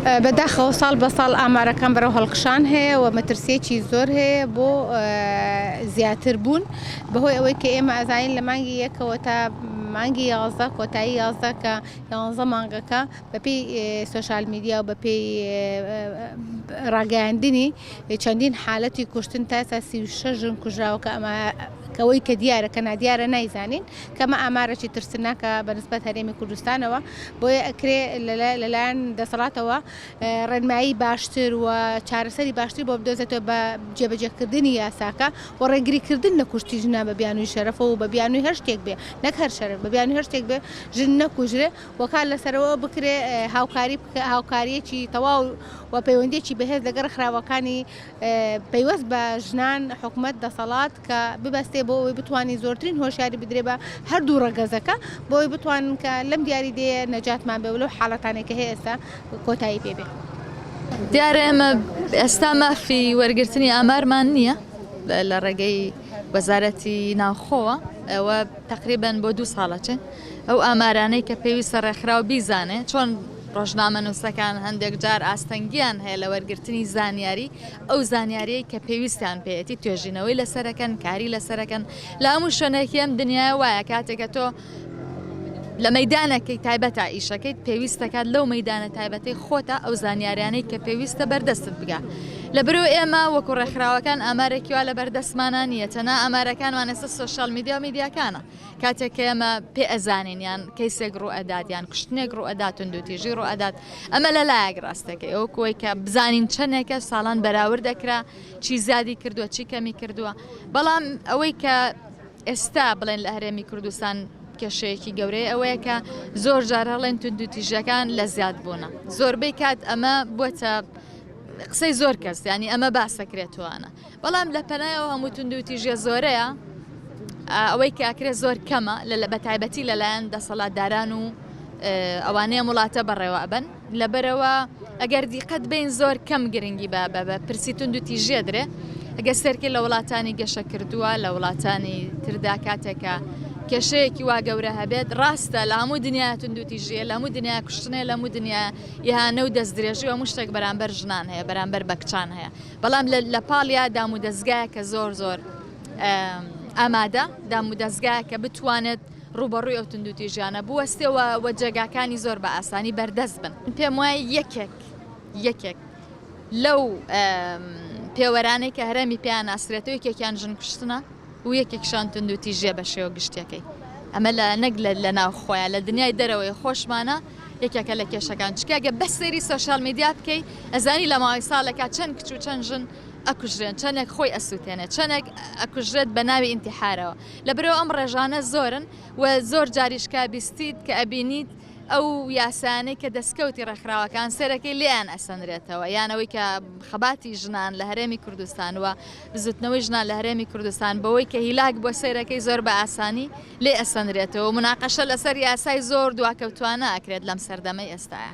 بەداخەوە ساڵ بە ساڵ ئامارەکان بەرەو هەڵقشان هەیە و مەترسیەکی زۆر هەیە بۆ زیاتر بوون بەهۆی ئەوەی کە ئێمە ئەزانین لە مانگی یەکەوە تا مانگی 11 کۆتایی 11 کە 11 مانگەکە بەپێی سۆشال میدیا و بەپێی ڕاگەیاندنی چەندین حالەتی کوشتن تا ئێستا 36 ژن کوژراوە کە ئەمە کەوەی کە دیارە کە نادیارە نایزانین کەمە ئامارەی ترسناکە بەنسبەت هەرێمی کوردستانەوە بۆیە ئەکرێ لەلایەن دەسەڵاتەوە ڕێنمایی باشتر و چارەسەری باشتر بۆ بدۆزێتەوە بە جێبەجێکردنی یاساکە و ڕێگریکردن لە کوشتی ژنە بە بیانووی شەرەفە و بە بیانووی هەر شتێک بێ نەک هەر شەرەف بە بیانووی هەر شتێک بێ ژن نەکوژرێ وەکات لەسەرەوە بکرێ هاوکاریەکی تەواو و پەیوەندیەکی بەهێز لەگەڵ خراوەکانی پەیوەست بە ژنان حکومەت دەسەڵات کە ببەستێ بۆ ئەوەی بتوانین زۆرترین هۆشیاری بدرێ بە هەردوو ڕەگەزەکە بۆی بتوانن کە لەم دیاری دێ نەجاتمان بێ لەو حاڵەتانێک کە هەیە ئێستا کۆتایی پێ بێ. دیارە ئێمە ئێستا مافی وەرگرتنی ئامارمان نییە لە ڕێگەی وەزارەتی ناوخۆوە ئەوە تقریبەن بۆ 2 ساڵەچێ ئەو ئامارانەی کە پێویستە ڕێکخراو بیزانێ چۆن ڕۆژنامە نووسەکان هەندێک جار ئاستەنگیان هەیە لە وەرگرتنی زانیاری ئەو زانیاریەی کە پێویستیان پێێتی توێژینەوەی لەسەرەکەن کاری لەسەرەکەن لە هەموو شوێنێکی ئەم دنیای وایە کاتێکە تۆ لە مەیدانەکەی تایبەتە ئیشەکەیت پێویستەکات لەو مەیدانە تایبەتی خۆتە ئەو زانیاریانەی کە پێویستە بەردەستت بگە لەبەرۆ ئێمە وەکو ڕێکخراوەکان ئامارێکی وا لە بەردەستمانان نیە تەنها ئامارەکانوان ئێستا سۆشال میدیا و میدیاکانە کاتێک کە ئێمە پێ ئەزانین یان کەیسێک ڕوو ئەدات یان کوشتنێک ڕوو ئەدات توندوتیژی ڕوو ئەدات ئەمە لە لایەک ڕاستەکەی ئەو کۆی کە بزانین چەندێکە ساڵان بەراورد دەکرا چی زیادی کردووە چی کەمی کردووە بەڵام ئەوەی کە ئێستا بڵێن لە هەرێمی کوردستان کێشەیەکی گەورەیە ئەوەیە کە زۆر جار هەڵێن توندوتیژەکان لە زیاد بوونە زۆربەی کات ئەمە بووە قسەی زۆر کەس ینی ئەمە باسەکرێتوانە بەڵام لە پەنایەوە هەموو توندوتیژە زۆرەیە ئەوەی کە ئاکرێ زۆر کەمە بە تایبەتی لەلایەن دەسەڵاتداران و ئەوانەیە وڵاتە بەڕێوە ئەبن لەبەرەوە ئەگەر دیقەت بین زۆر کەم گرنگی بە پرسی توندوتیژە درێ ئەگە سەرکی لە وڵاتانی گەشە کردووە لە وڵاتانی تردا کاتێکە کێشەیەکی وا گەورە هەبێت ڕاستە لە هەموو دنیا توندوتیژیە لە هەموو دنیا کوشتنێ لە هەموو دنیا یهانە و دەستدرێژی و هەموو شتێک بەرامبەر ژنان هەیە بەرامبەر بە کچان هەیە بەڵام لە پاڵیا دام و دەستگایە کە زۆر ئامادە دام و دەستگایە کە بتوانێت ڕوبەڕووی ئەو توندوتیژیانە بوەستێەوە وە جێگاکانی زۆر بە ئاسانی بەردەست بن پێم وایە یەکێک لەو پێوەرانەی کە هەرێمی پێیان ئاسرێتەوە یەکێکیان ژن کوشتنە و یەکێکشان توندوتیژێ بە شێوە گشتەکەی ئەمە نەک لە ناو خۆیان لە دنیای دەرەوەی خۆشمانە یەکێکە لە کێشەکان چکەگە بەس سەیری سۆشال میدیا بکەی ئەزانی لە ماوەی ساڵێکا چەند کچ و چەند ژن ئەکوژرێن چەندێک خۆی ئەسووتێنێت چەندێک ئەکوژرێت بە ناوی ئینتیحارەوە لەبەرەوە ئەم ڕێژانە زۆرن و زۆر جاریشکا بیستیت کە ئەبینیت ئەو یاسانەی کە دەستکەوتی ڕێکخراوەکان سەرەکەی لێیان ئەسەنرێتەوە یانەوەی کە خەباتی ژنان لە هەرێمی کوردستان وە بزوتنەوەی ژنان لە هەرێمی کوردستان بەوەی کە هیلاک بۆ سەیرەکەی زۆر بە ئاسانی لێ ئەسەنرێتەوە مناقەشە لەسەر یاسای زۆر دواکەوتوانە ئەکرێت لەم سەردەمەی ئێستاە.